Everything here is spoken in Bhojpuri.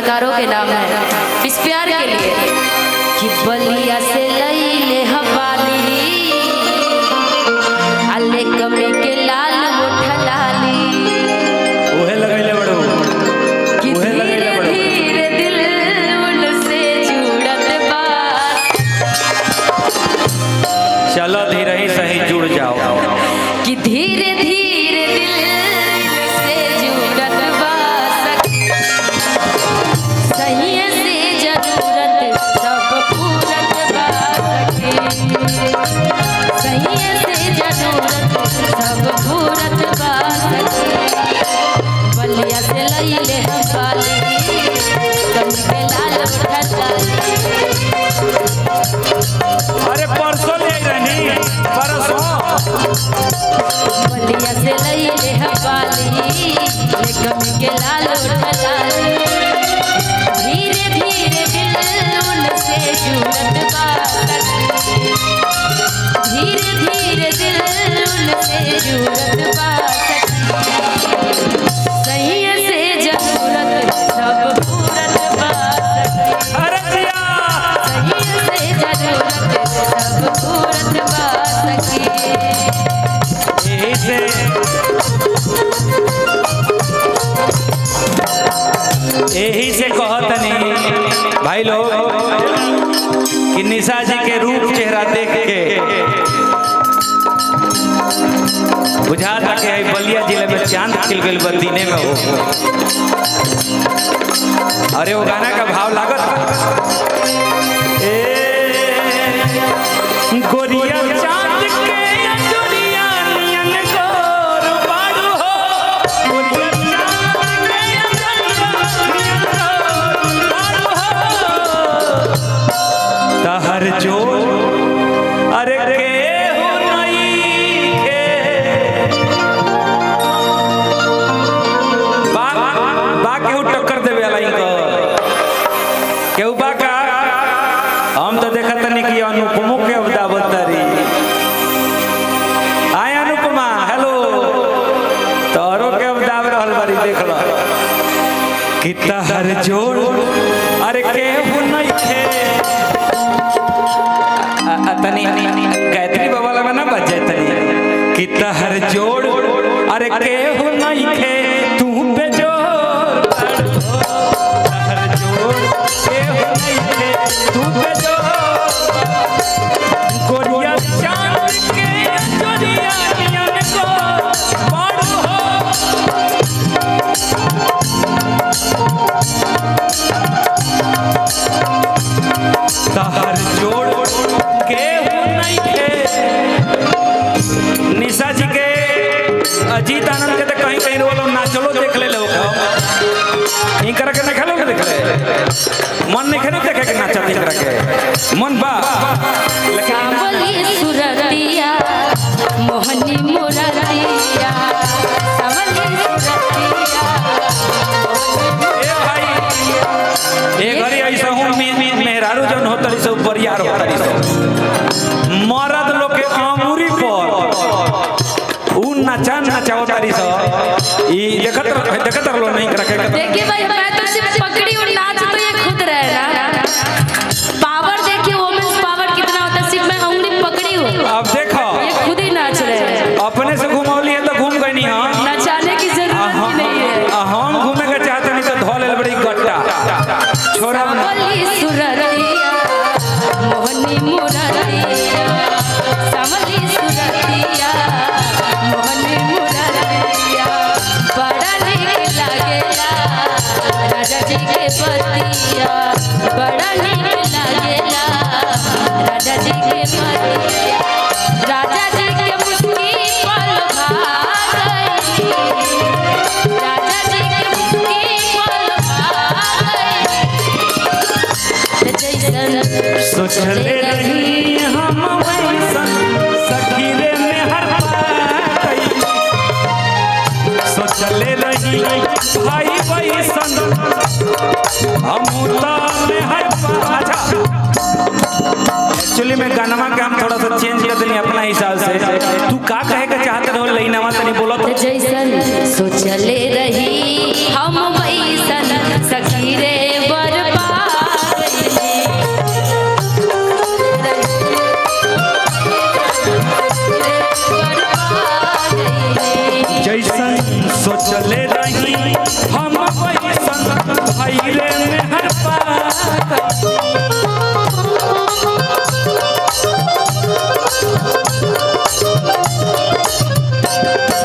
कलाकारों के नाम है इस प्यार के लिए कि बलिया से लई ले हवाली अल्ले कमी के लाल मोठा लाली ओहे लगैले बड़ो कि धीरे धीरे दिल उनसे जुड़त बा। चलो धीरे ही सही जुड़ जाओ कि धीरे धीरे दिल से जुड़त बा सही से जरूरत सब पूरत बा सही से जरूरत सब पूरत बा बलिया से लई ले हवाली कम के लाल उठलाली। अरे परसों ले रहनी परसों बलिया से लई ले हवाली कम के लाल उठलाली धीरे धीरे दिल उनसे जुड़त बा धीरे धीरे दिल उनसे जुड़त बा सही से जरूरत सब पूरत बा अरे जिया सही से जरूरत सब पूरत बा सखी। यही से कहतनी भाई लोग कि निशा जी के रूप चेहरा देख के बुझाता कि है बलिया जिले में चांद खिल गई बदीने में हो। अरे वो गाना का भाव लागत गोरिया चांद के अंजुरिया नियन गोर बाड़ू हो गोरिया चांद के अंजुरिया नियन गोर बाड़ू हो तहर जोड़ अरे केहू नइखे बा केहू टक्कर देवे वाला इनको केहू बा का हम तो देखत नहीं कि अनुपमो के अवदावतरी आय अनुपमा हेलो तोरो के अवदाव रहल बारी देख लो कि तहर जोड़ अरे केहू नइखे तनी गायत्री बाबा लगा ना बज जाए तनी कि तहर जोड़ अरे केहू नइखे तू पे जोड़ तहर जोड़ केहू नइखे तू पे जोड़ गोरिया चांद के अंजुरिया नियन को बाड़ू हो तहर जोड़ केहू नइखे। निशा जी के अजीत आनंद के तो कहीं कहीं बोलो ना चलो देख ले लो इन कर के ना खेलो के देख ले मन नहीं खेलो देखे के नाचा देख के मन बा लेकिन सावली सुरतिया मोहनी मुरतिया सावली सुरतिया ए भाई ए घरी ऐसा हूं मेहरारू जन होतरी सब बरियार होतरी सब मर्द लोग के आंगुरी पर उ नाचा नाचाओ तारी सब ई देखत रहो नहीं रखे देखिए भाई मैं तो सिर्फ पकड़ी और नाच तो ये खुद रहे ना पावर देखिए वुमेन्स पावर कितना होता है सिर्फ मैं उंगली पकड़ी हूँ अब देखो ये खुद ही नाच रहे हैं अपने से घुमौली है तो घूम गई नहीं हां नचाने की जरूरत ही नहीं है हम घूमे के चाहते नहीं तो धोले बड़ी गट्टा छोरा सावली सुरतिया मोहनी मुरतिया सावली सुरतिया मोहनी मुरतिया बड़ा नीक लागेला राजा जी के पतिया बड़ा नीक लागेला राजा जी के पतिया राजा जी के मुस्की पल भा गई राजा जी के मुस्की पल भा गई जैसन सोचले रही हम वैसन सखी रे में हर पाई सोचले रही भाई वैसन हम उता में हर अच्छा एक्चुअली मैं गाना के हम थोड़ा सा चेंज कर देनी अपना हिसाब से तू का कहे के चाहते रहो लईनावा तनी बोलो तो जैसन सोचले रही हम वैसन सखी रे हाय रे